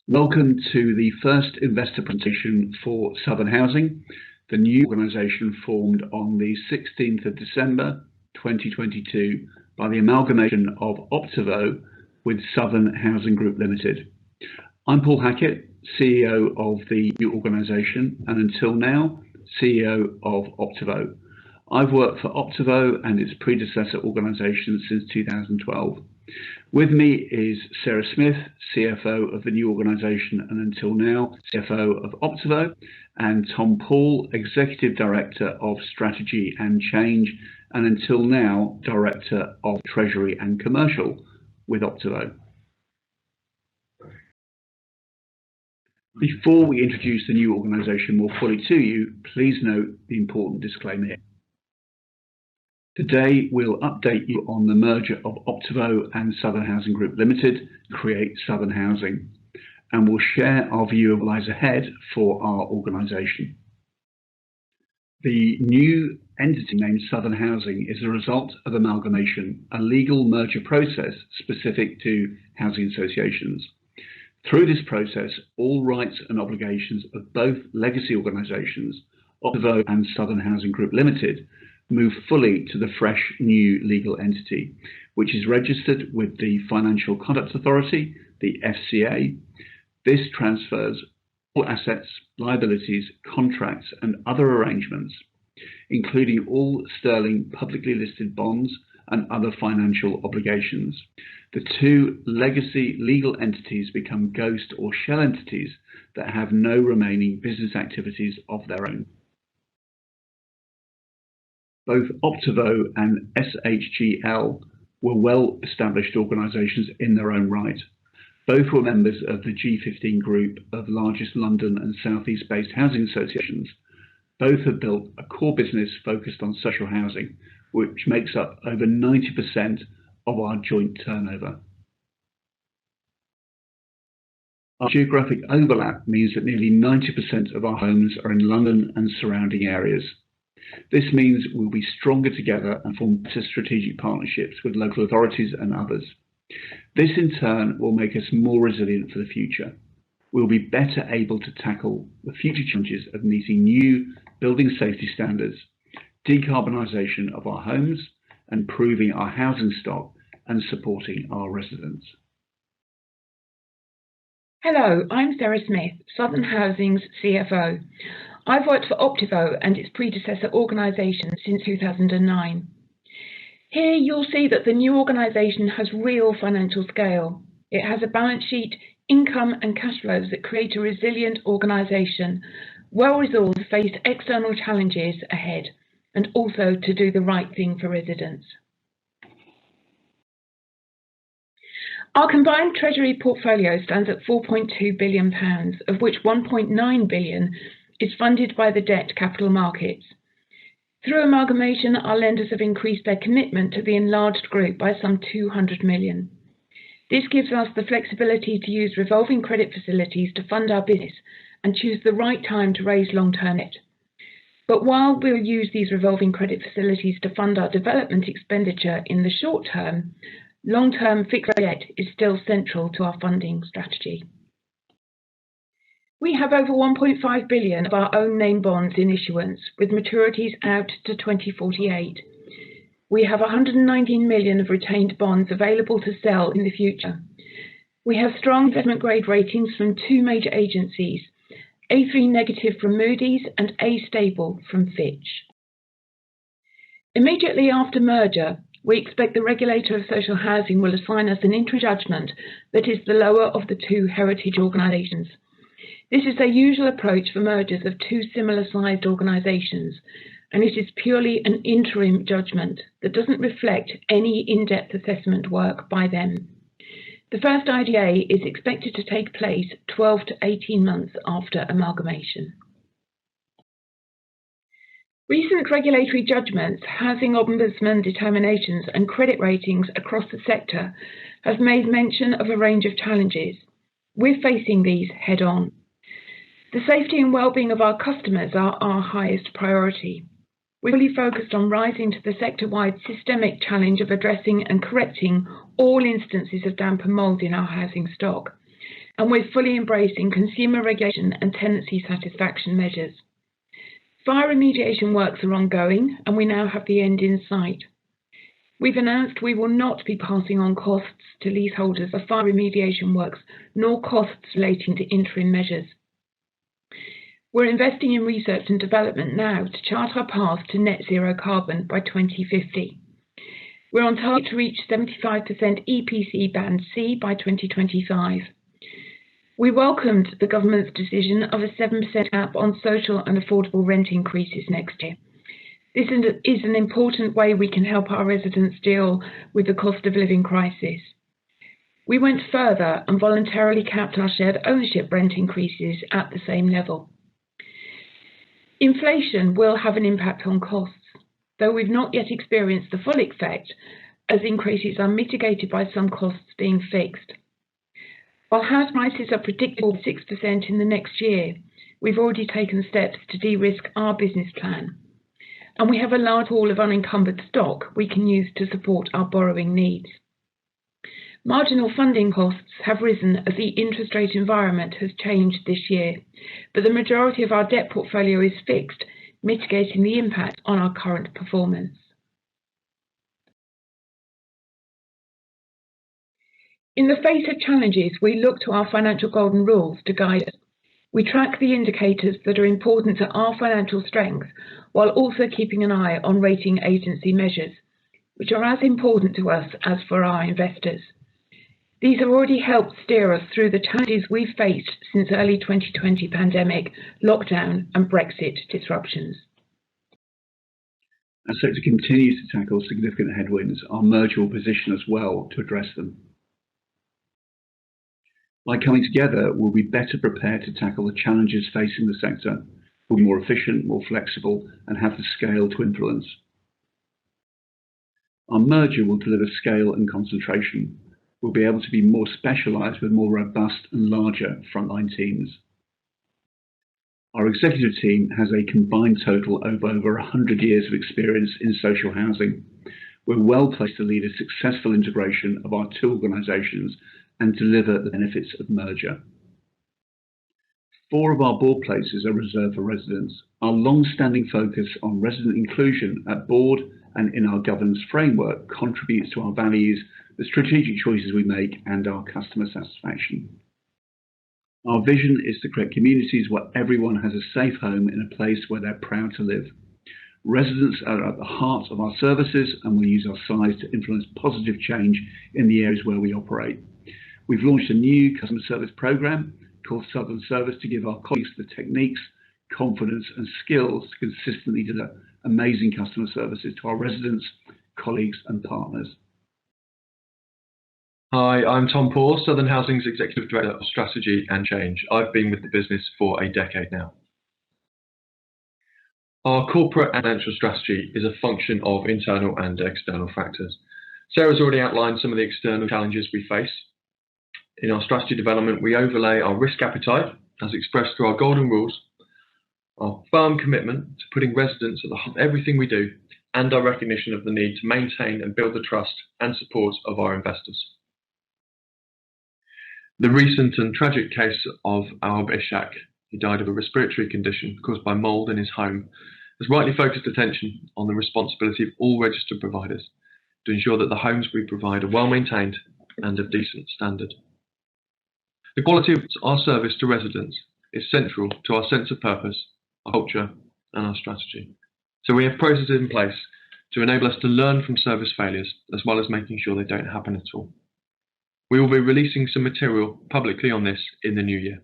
Welcome to the first investor presentation for Southern Housing, the new organisation formed on the 16th of December 2022 by the amalgamation of Optivo with Southern Housing Group Limited. I'm Paul Hackett, CEO of the new organisation and until now CEO of Optivo. I've worked for Optivo and its predecessor organisation since 2012. With me is Sarah Smith, CFO of the new organisation and until now CFO of Optivo, and Tom Paul, Executive Director of Strategy and Change and until now Director of Treasury and Commercial with Optivo. Before we introduce the new organisation more fully to you, please note the important disclaimer here. Today, we'll update you on the merger of Optivo and Southern Housing Group Limited to create Southern Housing, and we'll share our view of what lies ahead for our organisation. The new entity named Southern Housing is a result of amalgamation, a legal merger process specific to housing associations. Through this process, all rights and obligations of both legacy organisations, Optivo and Southern Housing Group Limited, move fully to the fresh new legal entity, which is registered with the Financial Conduct Authority, the FCA. This transfers all assets, liabilities, contracts and other arrangements, including all sterling publicly listed bonds and other financial obligations. The two legacy legal entities become ghost or shell entities that have no remaining business activities of their own. Both Optivo and SHGL were well-established organisations in their own right. Both were members of the G15 group of largest London and South East-based housing associations. Both have built a core business focused on social housing, which makes up over 90% of our joint turnover. Our geographic overlap means that nearly 90% of our homes are in London and surrounding areas. This means we'll be stronger together and form better strategic partnerships with local authorities and others. This in turn will make us more resilient for the future. We'll be better able to tackle the future challenges of meeting new building safety standards, decarbonisation of our homes, and improving our housing stock and supporting our residents. Hello, I'm Sarah Smith, Southern Housing's CFO. I've worked for Optivo and its predecessor organisation since 2009. Here you'll see that the new organisation has real financial scale. It has a balance sheet, income and cash flows that create a resilient organisation, well-resourced to face external challenges ahead and also to do the right thing for residents. Our combined Treasury portfolio stands at £4.2 billion, of which £1.9 billion is funded by the debt capital markets. Through amalgamation, our lenders have increased their commitment to the enlarged group by some £200 million. This gives us the flexibility to use revolving credit facilities to fund our business and choose the right time to raise long-term debt. But while we'll use these revolving credit facilities to fund our development expenditure in the short term, long-term fixed debt is still central to our funding strategy. We have over £1.5 billion of our own name bonds in issuance, with maturities out to 2048. We have £119 million of retained bonds available to sell in the future. We have strong investment grade ratings from two major agencies, A3 negative from Moody's and A stable from Fitch. Immediately after merger, we expect the regulator of social housing will assign us an interim judgment that is the lower of the two heritage organisations. This is their usual approach for mergers of two similar-sized organisations, and it is purely an interim judgment that doesn't reflect any in-depth assessment work by them. The first IDA is expected to take place 12 to 18 months after amalgamation. Recent regulatory judgments, housing ombudsman determinations and credit ratings across the sector have made mention of a range of challenges. We're facing these head-on. The safety and well-being of our customers are our highest priority. We're fully focused on rising to the sector-wide systemic challenge of addressing and correcting all instances of damp and mould in our housing stock. and we're fully embracing consumer regulation and tenancy satisfaction measures. Fire remediation works are ongoing, and we now have the end in sight. We've announced we will not be passing on costs to leaseholders of fire remediation works, nor costs relating to interim measures. We're investing in research and development now to chart our path to net zero carbon by 2050. We're on target to reach 75% EPC Band C by 2025. We welcomed the government's decision of a 7% cap on social and affordable rent increases next year. This is an important way we can help our residents deal with the cost of living crisis. We went further and voluntarily capped our shared ownership rent increases at the same level. Inflation will have an impact on costs, though we've not yet experienced the full effect, as increases are mitigated by some costs being fixed. While house prices are predictable 6% in the next year, we've already taken steps to de-risk our business plan, and we have a large pool of unencumbered stock we can use to support our borrowing needs. Marginal funding costs have risen as the interest rate environment has changed this year, but the majority of our debt portfolio is fixed, mitigating the impact on our current performance. In the face of challenges, we look to our financial golden rules to guide us. We track the indicators that are important to our financial strength, while also keeping an eye on rating agency measures, which are as important to us as for our investors. These have already helped steer us through the challenges we've faced since early 2020 pandemic, lockdown and Brexit disruptions. Our sector continues to tackle significant headwinds. Our merger will position us well to address them. By coming together, we'll be better prepared to tackle the challenges facing the sector. We'll be more efficient, more flexible, and have the scale to influence. Our merger will deliver scale and concentration. We'll be able to be more specialised with more robust and larger frontline teams. Our executive team has a combined total of over 100 years of experience in social housing. We're well placed to lead a successful integration of our two organisations and deliver the benefits of merger. 4 of our board places are reserved for residents. Our long-standing focus on resident inclusion at board and in our governance framework contributes to our values, the strategic choices we make, and our customer satisfaction. Our vision is to create communities where everyone has a safe home in a place where they're proud to live. Residents are at the heart of our services, and we'll use our size to influence positive change in the areas where we operate. We've launched a new customer service programme called Southern Service to give our colleagues the techniques, confidence and skills to consistently deliver amazing customer services to our residents, colleagues and partners. Hi, I'm Tom Poor, Southern Housing's Executive Director of Strategy and Change. I've been with the business for a decade now. Our corporate and financial strategy is a function of internal and external factors. Sarah's already outlined some of the external challenges we face. In our strategy development, we overlay our risk appetite, as expressed through our golden rules, our firm commitment to putting residents at the heart of everything we do, and our recognition of the need to maintain and build the trust and support of our investors. The recent and tragic case of Awab Ishaq, who died of a respiratory condition caused by mould in his home, has rightly focused attention on the responsibility of all registered providers to ensure that the homes we provide are well maintained and of decent standard. The quality of our service to residents is central to our sense of purpose, our culture and our strategy. So we have processes in place to enable us to learn from service failures as well as making sure they don't happen at all. We will be releasing some material publicly on this in the new year.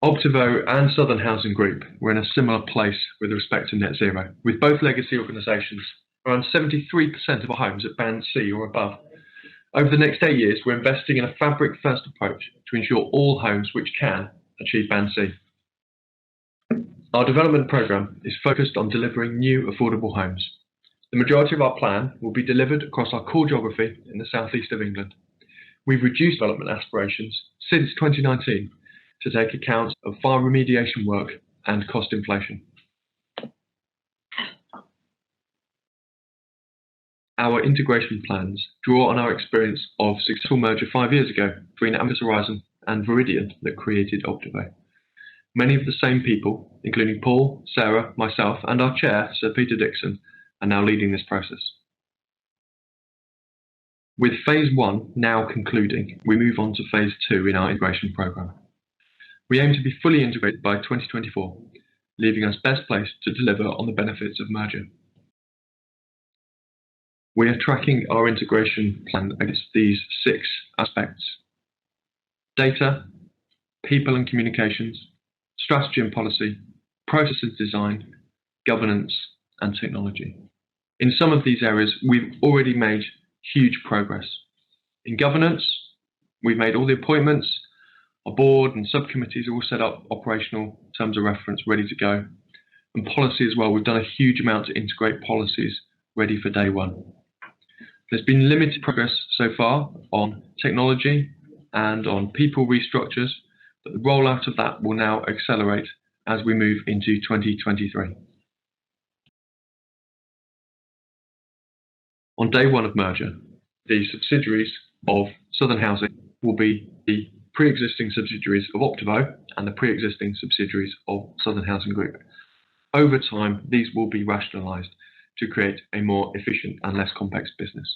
Optivo and Southern Housing Group were in a similar place with respect to net zero, with both legacy organisations around 73% of our homes at Band C or above. Over the next 8 years, we're investing in a fabric-first approach to ensure all homes which can achieve Band C. Our development programme is focused on delivering new affordable homes. The majority of our plan will be delivered across our core geography in the southeast of England. We've reduced development aspirations since 2019 to take account of fire remediation work and cost inflation. our integration plans draw on our experience of successful merger 5 years ago between Amicus Horizon and Viridian that created Optivo. Many of the same people, including Paul, Sarah, myself, and our chair, Sir Peter Dixon, are now leading this process. With phase 1 now concluding, we move on to phase 2 in our integration programme. We aim to be fully integrated by 2024, leaving us best placed to deliver on the benefits of merger. We are tracking our integration plan against these 6 aspects: data, people and communications, strategy and policy, process and design, governance, and technology. In some of these areas, we've already made huge progress. In governance, we've made all the appointments, our board and subcommittees are all set up, operational, terms of reference ready to go. And policy as well, we've done a huge amount to integrate policies ready for day one. There's been limited progress so far on technology and on people restructures, but the rollout of that will now accelerate as we move into 2023. On day one of merger, the subsidiaries of Southern Housing will be the pre-existing subsidiaries of Optivo and the pre-existing subsidiaries of Southern Housing Group. Over time, these will be rationalised to create a more efficient and less complex business.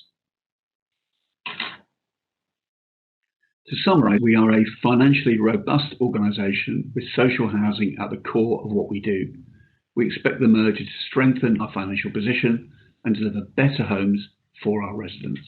To summarise, we are a financially robust organisation with social housing at the core of what we do. We expect the merger to strengthen our financial position and deliver better homes for our residents.